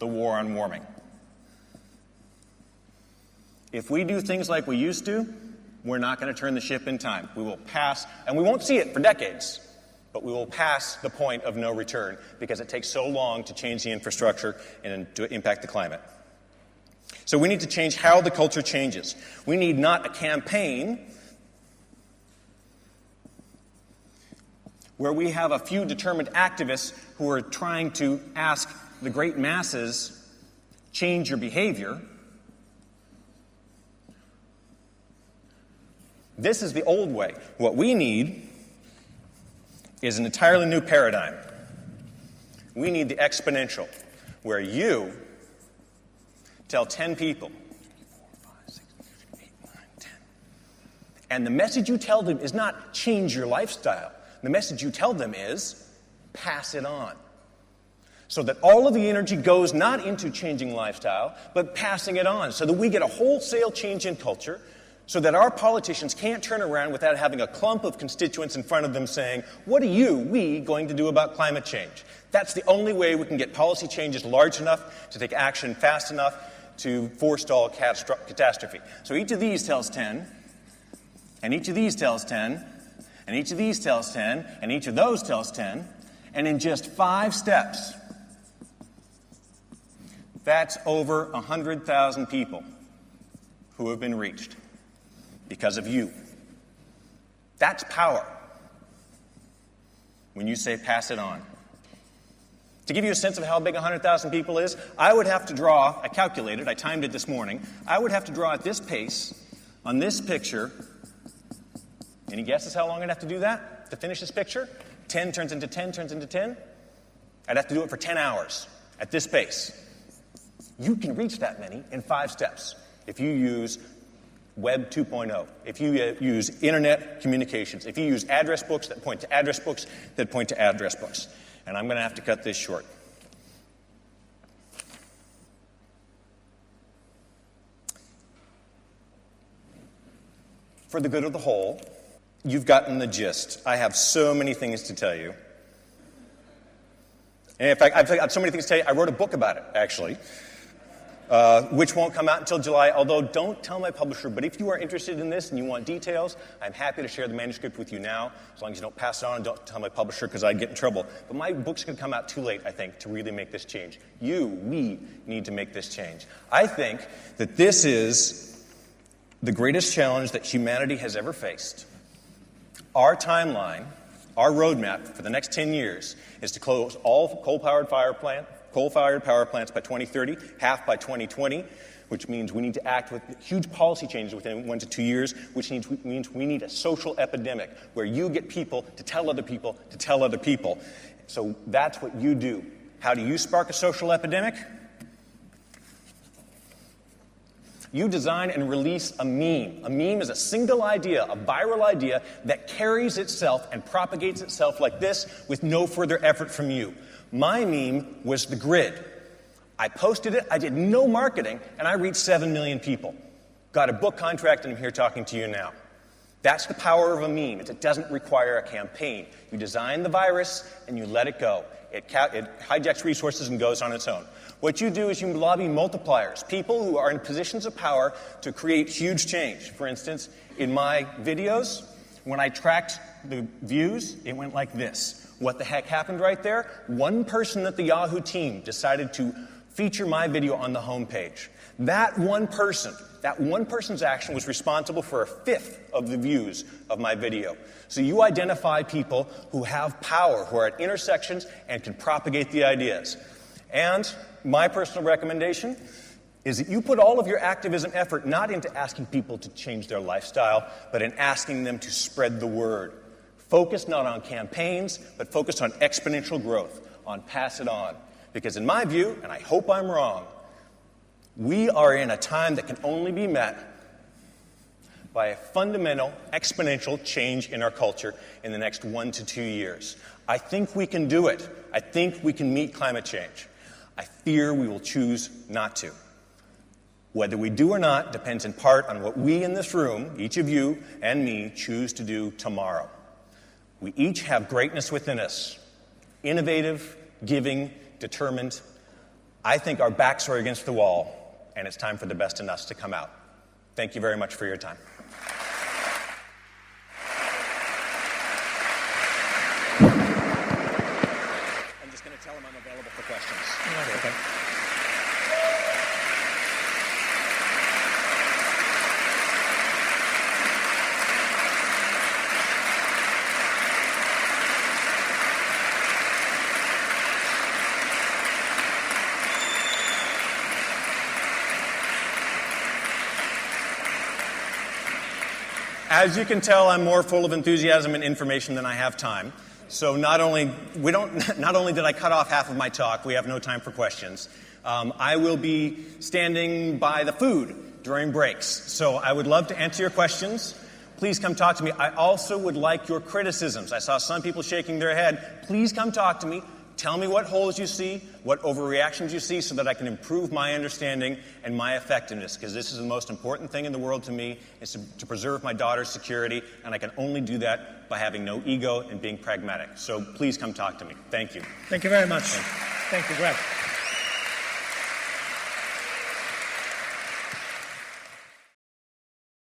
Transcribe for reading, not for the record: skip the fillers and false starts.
the war on warming. If we do things like we used to, we're not going to turn the ship in time. We will pass, and we won't see it for decades, but we will pass the point of no return because it takes so long to change the infrastructure and to impact the climate. So we need to change how the culture changes. We need not a campaign where we have a few determined activists who are trying to ask the great masses, change your behavior. This is the old way. What we need is an entirely new paradigm. We need the exponential, where you tell 10 people, 3, 4, 5, 6, 7, 8, 9, 10. And the message you tell them is not change your lifestyle. The message you tell them is pass it on. So that all of the energy goes not into changing lifestyle, but passing it on. So that we get a wholesale change in culture, so that our politicians can't turn around without having a clump of constituents in front of them saying, what are we going to do about climate change? That's the only way we can get policy changes large enough to take action fast enough to forestall catastrophe. So each of these tells 10, and each of these tells 10, and each of these tells 10, and each of those tells 10, and in just 5 steps, that's over 100,000 people who have been reached because of you. That's power when you say pass it on. To give you a sense of how big 100,000 people is, I would have to draw, I calculated, I timed it this morning, I would have to draw at this pace on this picture. Any guesses how long I'd have to do that to finish this picture? 10 turns into 10 turns into 10? I'd have to do it for 10 hours at this pace. You can reach that many in 5 steps if you use Web 2.0, if you use internet communications, if you use address books that point to address books that point to address books. And I'm going to have to cut this short. For the good of the whole, you've gotten the gist. I have so many things to tell you. And in fact, I've got so many things to tell you, I wrote a book about it, actually. Which won't come out until July, although don't tell my publisher, but if you are interested in this and you want details, I'm happy to share the manuscript with you now, as long as you don't pass it on and don't tell my publisher, because I'd get in trouble. But my book's going to come out too late, I think, to really make this change. We need to make this change. I think that this is the greatest challenge that humanity has ever faced. Our timeline, our roadmap for the next 10 years is to close all coal-fired power plants by 2030, half by 2020, which means we need to act with huge policy changes within 1 to 2 years, which means we need a social epidemic where you get people to tell other people to tell other people. So that's what you do. How do you spark a social epidemic? You design and release a meme. A meme is a single idea, a viral idea that carries itself and propagates itself like this with no further effort from you. My meme was the grid. I posted it, I did no marketing, and I reached 7 million people. Got a book contract, and I'm here talking to you now. That's the power of a meme. It doesn't require a campaign. You design the virus, and you let it go. It hijacks resources and goes on its own. What you do is you lobby multipliers, people who are in positions of power to create huge change. For instance, in my videos, when I tracked the views, it went like this. What the heck happened right there? One person at the Yahoo team decided to feature my video on the homepage. That one person's action was responsible for 1/5 of the views of my video. So you identify people who have power, who are at intersections and can propagate the ideas. And my personal recommendation is that you put all of your activism effort not into asking people to change their lifestyle, but in asking them to spread the word. Focus not on campaigns, but focus on exponential growth, on pass it on. Because in my view, and I hope I'm wrong, we are in a time that can only be met by a fundamental, exponential change in our culture in the next 1 to 2 years. I think we can do it. I think we can meet climate change. I fear we will choose not to. Whether we do or not depends in part on what we in this room, each of you and me, choose to do tomorrow. We each have greatness within us. Innovative, giving, determined. I think our backs are against the wall, and it's time for the best in us to come out. Thank you very much for your time. I'm just going to tell him I'm available for questions. Okay. As you can tell, I'm more full of enthusiasm and information than I have time. So not only did I cut off half of my talk, we have no time for questions. I will be standing by the food during breaks. So I would love to answer your questions. Please come talk to me. I also would like your criticisms. I saw some people shaking their head. Please come talk to me. Tell me what holes you see, what overreactions you see, so that I can improve my understanding and my effectiveness, because this is the most important thing in the world to me, is to preserve my daughter's security, and I can only do that by having no ego and being pragmatic. So please come talk to me. Thank you. Thank you very much. Thank you, Greg.